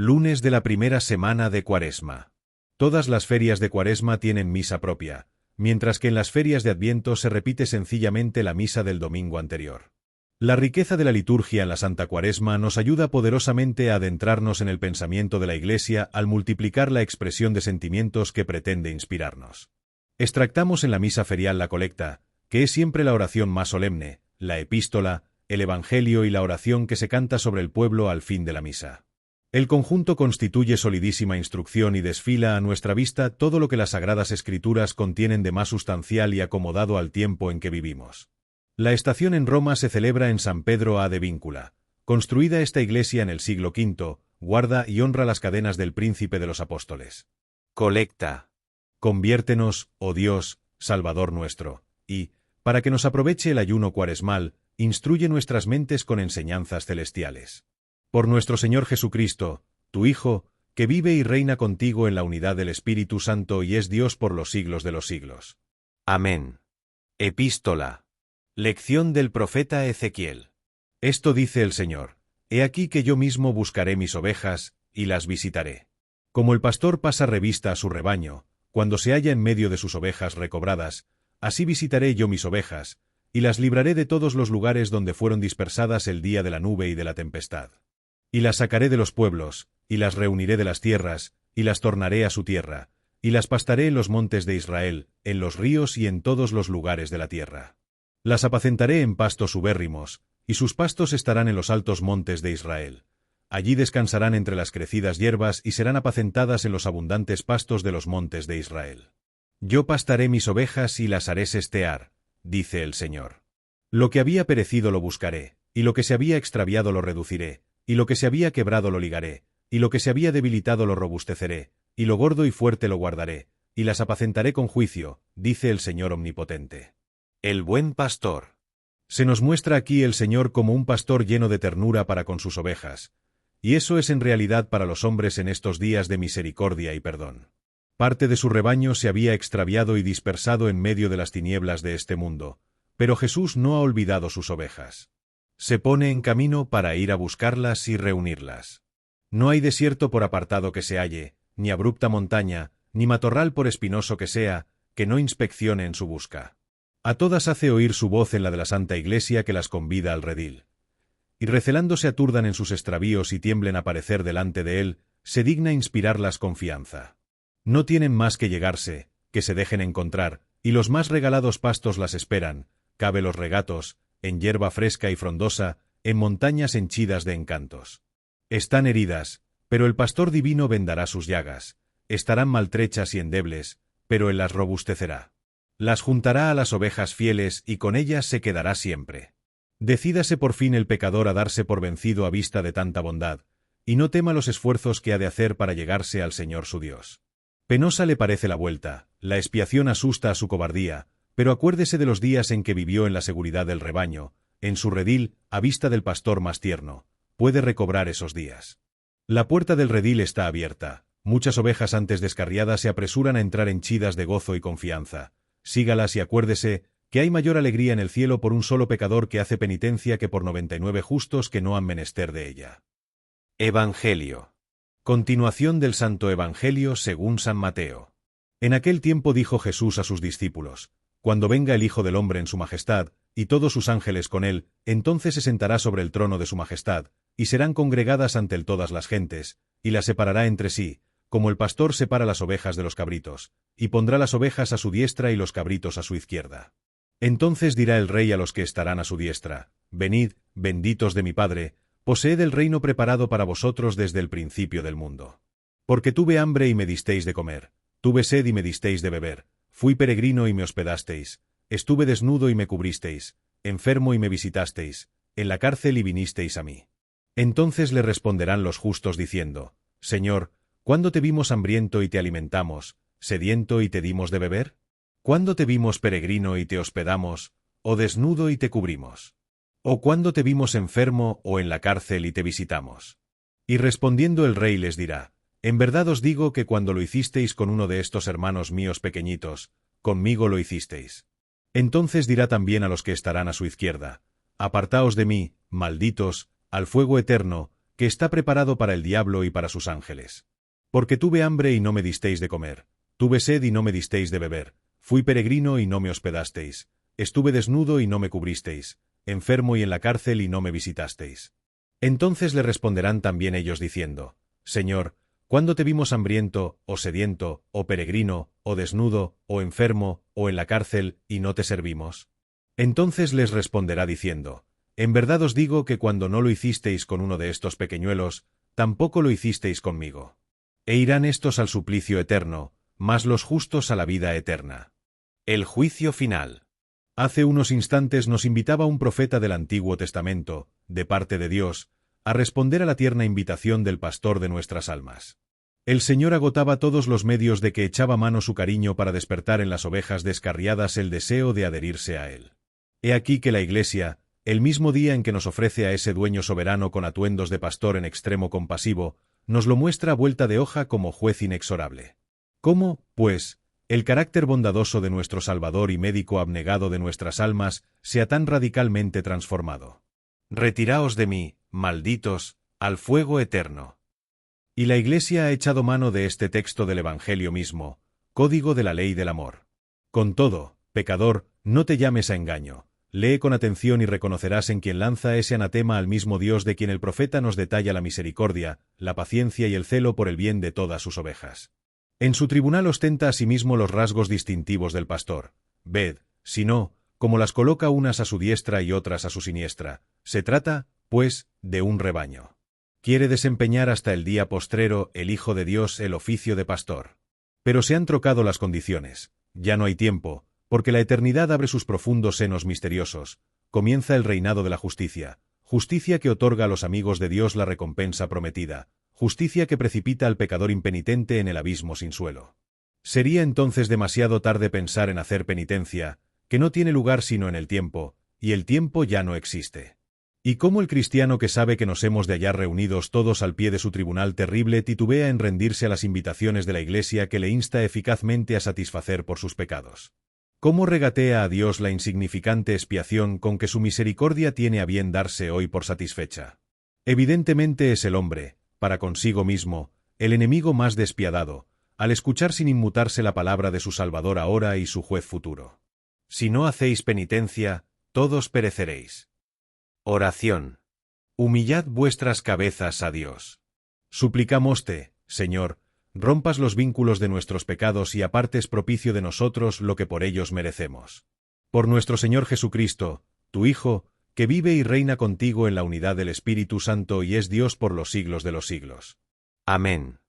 Lunes de la primera semana de Cuaresma. Todas las ferias de Cuaresma tienen misa propia, mientras que en las ferias de Adviento se repite sencillamente la misa del domingo anterior. La riqueza de la liturgia en la Santa Cuaresma nos ayuda poderosamente a adentrarnos en el pensamiento de la Iglesia al multiplicar la expresión de sentimientos que pretende inspirarnos. Extractamos en la misa ferial la colecta, que es siempre la oración más solemne, la epístola, el Evangelio y la oración que se canta sobre el pueblo al fin de la misa. El conjunto constituye solidísima instrucción y desfila a nuestra vista todo lo que las Sagradas Escrituras contienen de más sustancial y acomodado al tiempo en que vivimos. La estación en Roma se celebra en San Pedro a de Víncula. Construida esta iglesia en el siglo V, guarda y honra las cadenas del Príncipe de los Apóstoles. Colecta. Conviértenos, oh Dios, Salvador nuestro, y, para que nos aproveche el ayuno cuaresmal, instruye nuestras mentes con enseñanzas celestiales. Por nuestro Señor Jesucristo, tu Hijo, que vive y reina contigo en la unidad del Espíritu Santo y es Dios por los siglos de los siglos. Amén. Epístola. Lección del profeta Ezequiel. Esto dice el Señor: He aquí que yo mismo buscaré mis ovejas, y las visitaré. Como el pastor pasa revista a su rebaño, cuando se halla en medio de sus ovejas recobradas, así visitaré yo mis ovejas, y las libraré de todos los lugares donde fueron dispersadas el día de la nube y de la tempestad. Y las sacaré de los pueblos, y las reuniré de las tierras, y las tornaré a su tierra, y las pastaré en los montes de Israel, en los ríos y en todos los lugares de la tierra. Las apacentaré en pastos ubérrimos, y sus pastos estarán en los altos montes de Israel. Allí descansarán entre las crecidas hierbas y serán apacentadas en los abundantes pastos de los montes de Israel. Yo pastaré mis ovejas y las haré sestear, dice el Señor. Lo que había perecido lo buscaré, y lo que se había extraviado lo reduciré, y lo que se había quebrado lo ligaré, y lo que se había debilitado lo robusteceré, y lo gordo y fuerte lo guardaré, y las apacentaré con juicio, dice el Señor Omnipotente. El buen pastor. Se nos muestra aquí el Señor como un pastor lleno de ternura para con sus ovejas, y eso es en realidad para los hombres en estos días de misericordia y perdón. Parte de su rebaño se había extraviado y dispersado en medio de las tinieblas de este mundo, pero Jesús no ha olvidado sus ovejas. Se pone en camino para ir a buscarlas y reunirlas. No hay desierto por apartado que se halle, ni abrupta montaña, ni matorral por espinoso que sea, que no inspeccione en su busca. A todas hace oír su voz en la de la Santa Iglesia que las convida al redil. Y recelándose aturdan en sus extravíos y tiemblen a parecer delante de él, se digna inspirarlas confianza. No tienen más que llegarse, que se dejen encontrar, y los más regalados pastos las esperan, cabe los regatos, en hierba fresca y frondosa, en montañas henchidas de encantos. Están heridas, pero el pastor divino vendará sus llagas, estarán maltrechas y endebles, pero él las robustecerá. Las juntará a las ovejas fieles y con ellas se quedará siempre. Decídase por fin el pecador a darse por vencido a vista de tanta bondad, y no tema los esfuerzos que ha de hacer para llegarse al Señor su Dios. Penosa le parece la vuelta, la expiación asusta a su cobardía, pero acuérdese de los días en que vivió en la seguridad del rebaño, en su redil, a vista del pastor más tierno, puede recobrar esos días. La puerta del redil está abierta, muchas ovejas antes descarriadas se apresuran a entrar henchidas de gozo y confianza. Sígalas y acuérdese que hay mayor alegría en el cielo por un solo pecador que hace penitencia que por 99 justos que no han menester de ella. Evangelio. Continuación del Santo Evangelio según San Mateo. En aquel tiempo dijo Jesús a sus discípulos: Cuando venga el Hijo del Hombre en su majestad, y todos sus ángeles con él, entonces se sentará sobre el trono de su majestad, y serán congregadas ante él todas las gentes, y las separará entre sí, como el pastor separa las ovejas de los cabritos, y pondrá las ovejas a su diestra y los cabritos a su izquierda. Entonces dirá el Rey a los que estarán a su diestra: Venid, benditos de mi Padre, poseed el reino preparado para vosotros desde el principio del mundo. Porque tuve hambre y me disteis de comer, tuve sed y me disteis de beber, fui peregrino y me hospedasteis, estuve desnudo y me cubristeis, enfermo y me visitasteis, en la cárcel y vinisteis a mí. Entonces le responderán los justos diciendo: Señor, ¿cuándo te vimos hambriento y te alimentamos, sediento y te dimos de beber? ¿Cuándo te vimos peregrino y te hospedamos, o desnudo y te cubrimos? ¿O cuándo te vimos enfermo o en la cárcel y te visitamos? Y respondiendo el Rey les dirá: En verdad os digo que cuando lo hicisteis con uno de estos hermanos míos pequeñitos, conmigo lo hicisteis. Entonces dirá también a los que estarán a su izquierda: Apartaos de mí, malditos, al fuego eterno, que está preparado para el diablo y para sus ángeles. Porque tuve hambre y no me disteis de comer, tuve sed y no me disteis de beber, fui peregrino y no me hospedasteis, estuve desnudo y no me cubristeis, enfermo y en la cárcel y no me visitasteis. Entonces le responderán también ellos diciendo, Señor, ¿cuándo te vimos hambriento, o sediento, o peregrino, o desnudo, o enfermo, o en la cárcel, y no te servimos? Entonces les responderá diciendo, En verdad os digo que cuando no lo hicisteis con uno de estos pequeñuelos, tampoco lo hicisteis conmigo. E irán estos al suplicio eterno, mas los justos a la vida eterna. El juicio final. Hace unos instantes nos invitaba un profeta del Antiguo Testamento, de parte de Dios, a responder a la tierna invitación del pastor de nuestras almas. El Señor agotaba todos los medios de que echaba mano su cariño para despertar en las ovejas descarriadas el deseo de adherirse a Él. He aquí que la Iglesia, el mismo día en que nos ofrece a ese dueño soberano con atuendos de pastor en extremo compasivo, nos lo muestra a vuelta de hoja como juez inexorable. ¿Cómo, pues, el carácter bondadoso de nuestro Salvador y médico abnegado de nuestras almas se ha tan radicalmente transformado? Retiraos de mí, malditos, al fuego eterno. Y la Iglesia ha echado mano de este texto del Evangelio mismo, código de la ley del amor. Con todo, pecador, no te llames a engaño. Lee con atención y reconocerás en quien lanza ese anatema al mismo Dios de quien el profeta nos detalla la misericordia, la paciencia y el celo por el bien de todas sus ovejas. En su tribunal ostenta asimismo los rasgos distintivos del pastor. Ved, si no, como las coloca unas a su diestra y otras a su siniestra. Se trata, pues, de un rebaño. Quiere desempeñar hasta el día postrero el Hijo de Dios el oficio de pastor. Pero se han trocado las condiciones. Ya no hay tiempo, porque la eternidad abre sus profundos senos misteriosos. Comienza el reinado de la justicia, justicia que otorga a los amigos de Dios la recompensa prometida, justicia que precipita al pecador impenitente en el abismo sin suelo. Sería entonces demasiado tarde pensar en hacer penitencia, que no tiene lugar sino en el tiempo, y el tiempo ya no existe. ¿Y cómo el cristiano que sabe que nos hemos de hallar reunidos todos al pie de su tribunal terrible titubea en rendirse a las invitaciones de la Iglesia que le insta eficazmente a satisfacer por sus pecados? ¿Cómo regatea a Dios la insignificante expiación con que su misericordia tiene a bien darse hoy por satisfecha? Evidentemente es el hombre, para consigo mismo, el enemigo más despiadado, al escuchar sin inmutarse la palabra de su Salvador ahora y su juez futuro. Si no hacéis penitencia, todos pereceréis. Oración. Humillad vuestras cabezas a Dios. Suplicámoste, Señor, rompas los vínculos de nuestros pecados y apartes propicio de nosotros lo que por ellos merecemos. Por nuestro Señor Jesucristo, tu Hijo, que vive y reina contigo en la unidad del Espíritu Santo y es Dios por los siglos de los siglos. Amén.